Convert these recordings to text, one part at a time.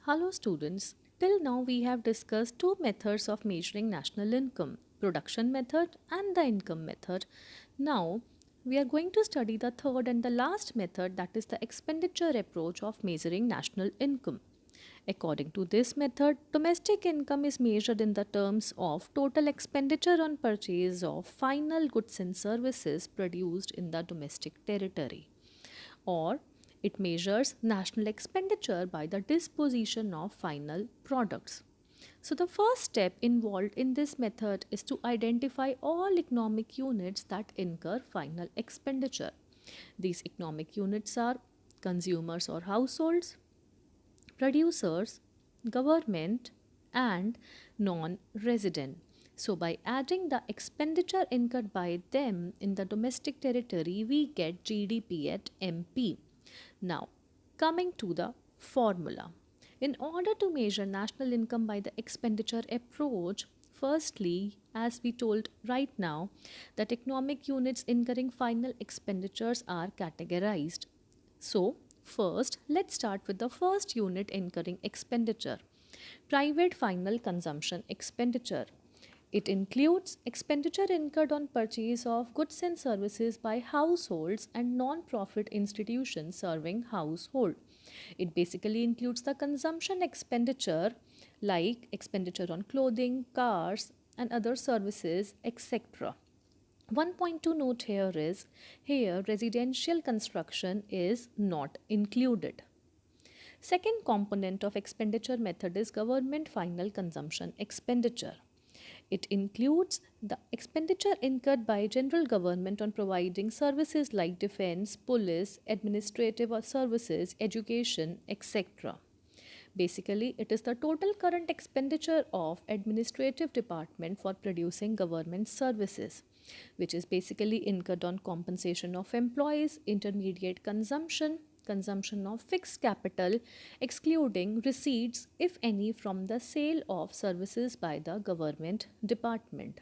Hello students, till now we have discussed two methods of measuring national income, production method and the income method. Now we are going to study the third and the last method, that is the expenditure approach of measuring national income. According to this method, domestic income is measured in the terms of total expenditure on purchase of final goods and services produced in the domestic territory, or it measures national expenditure by the disposition of final products. So, the first step involved in this method is to identify all economic units that incur final expenditure. These economic units are consumers or households, producers, government, and non resident. So, by adding the expenditure incurred by them in the domestic territory, we get GDP at MP. Now, coming to the formula. In order to measure national income by the expenditure approach, firstly, as we told right now, that economic units incurring final expenditures are categorized. So, first, let's start with the first unit incurring expenditure, private final consumption expenditure. It includes expenditure incurred on purchase of goods and services by households and non-profit institutions serving household. It basically includes the consumption expenditure like expenditure on clothing, cars, and other services, etc. One point to note here is here residential construction is not included. Second component of expenditure method is government final consumption expenditure. It includes the expenditure incurred by general government on providing services like defense, police, administrative services, education, etc. Basically, it is the total current expenditure of administrative department for producing government services, which is basically incurred on compensation of employees, intermediate consumption, consumption of fixed capital, excluding receipts, if any, from the sale of services by the government department.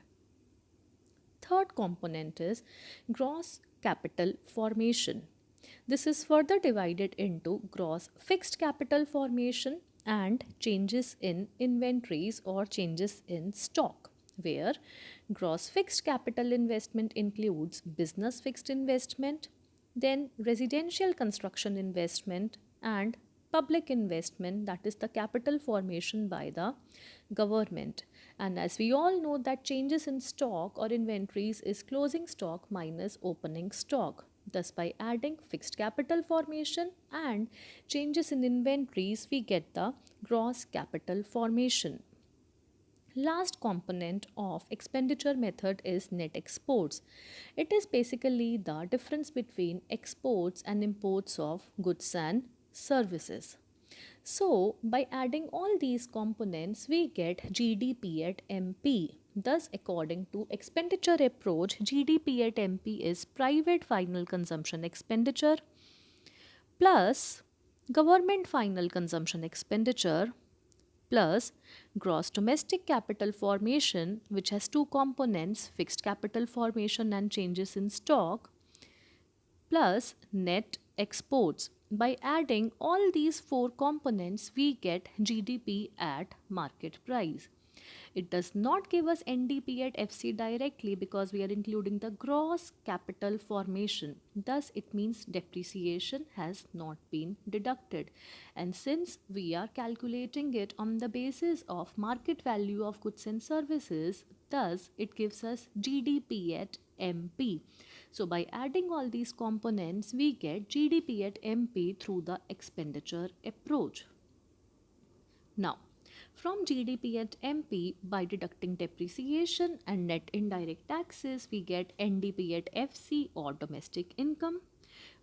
Third component is gross capital formation. This is further divided into gross fixed capital formation and changes in inventories or changes in stock, where gross fixed capital investment includes business fixed investment, then residential construction investment, and public investment, that is the capital formation by the government. And as we all know that changes in stock or inventories is closing stock minus opening stock. Thus, by adding fixed capital formation and changes in inventories, we get the gross capital formation. Last component of expenditure method is net exports. It is basically the difference between exports and imports of goods and services. So, by adding all these components, we get GDP at MP. Thus, according to expenditure approach, GDP at MP is private final consumption expenditure plus government final consumption expenditure plus gross domestic capital formation, which has two components, fixed capital formation and changes in stock, plus net exports. By adding all these four components, we get GDP at market price. It does not give us NDP at FC directly because we are including the gross capital formation. Thus, it means depreciation has not been deducted. And since we are calculating it on the basis of market value of goods and services, thus it gives us GDP at MP. So, by adding all these components, we get GDP at MP through the expenditure approach. Now, from GDP at MP, by deducting depreciation and net indirect taxes, we get NDP at FC or domestic income.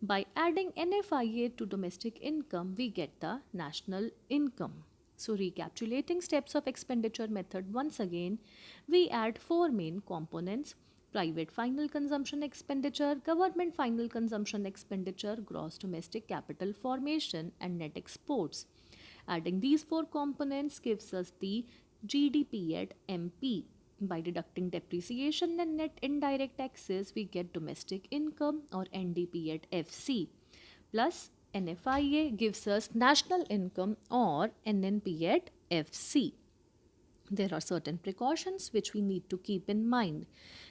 By adding NFIA to domestic income, we get the national income. So, recapitulating steps of expenditure method once again, we add four main components: private final consumption expenditure, government final consumption expenditure, gross domestic capital formation, and net exports. Adding these four components gives us the GDP at MP. By deducting depreciation and net indirect taxes, we get domestic income or NDP at FC plus NFIA gives us national income or NNP at FC. There are certain precautions which we need to keep in mind.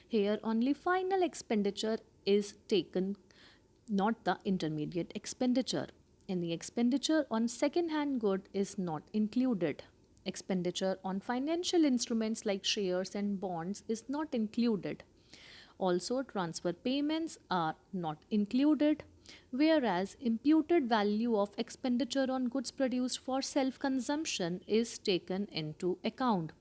Here, only final expenditure is taken, not the intermediate expenditure. Any expenditure on second hand good is not included. Expenditure on financial instruments like shares and bonds is not included. Also, transfer payments are not included, whereas imputed value of expenditure on goods produced for self consumption is taken into account.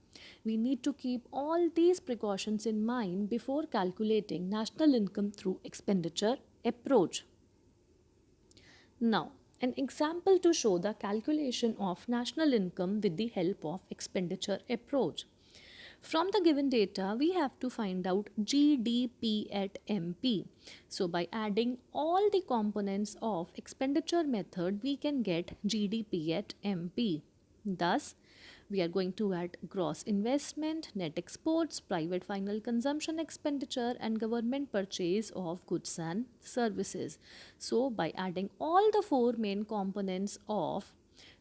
We need to keep all these precautions in mind before calculating national income through expenditure approach. Now, an example to show the calculation of national income with the help of expenditure approach. From the given data, we have to find out GDP at MP. So, by adding all the components of expenditure method, we can get GDP at MP. Thus, we are going to add gross investment, net exports, private final consumption expenditure, and government purchase of goods and services. So, by adding all the four main components of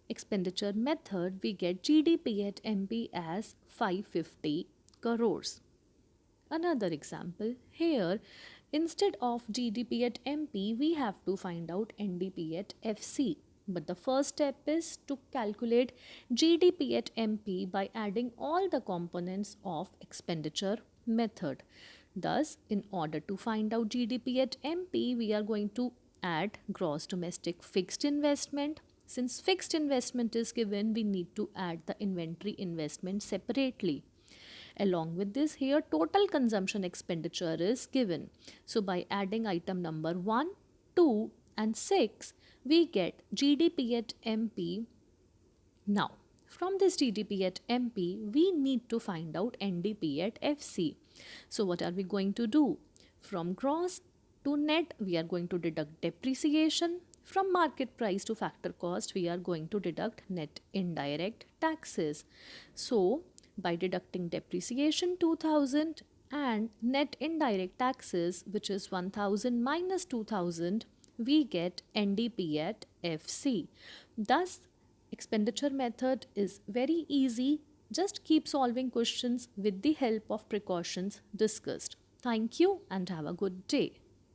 expenditure method, we get GDP at MP as 550 crores. Another example here, instead of GDP at MP, we have to find out NDP at FC. But the first step is to calculate GDP at MP by adding all the components of expenditure method. Thus, in order to find out GDP at MP, we are going to add gross domestic fixed investment. Since fixed investment is given, we need to add the inventory investment separately. Along with this, here total consumption expenditure is given. So by adding item number 1, 2 and 6, we get GDP at MP. Now, from this GDP at MP, we need to find out NDP at FC. So what are we going to do? From gross to net, we are going to deduct depreciation. From market price to factor cost, we are going to deduct net indirect taxes. So, by deducting depreciation 2000 and net indirect taxes, which is 1000 minus 2000, we get NDP at FC. Thus, expenditure method is very easy. Just keep solving questions with the help of precautions discussed. Thank you and have a good day.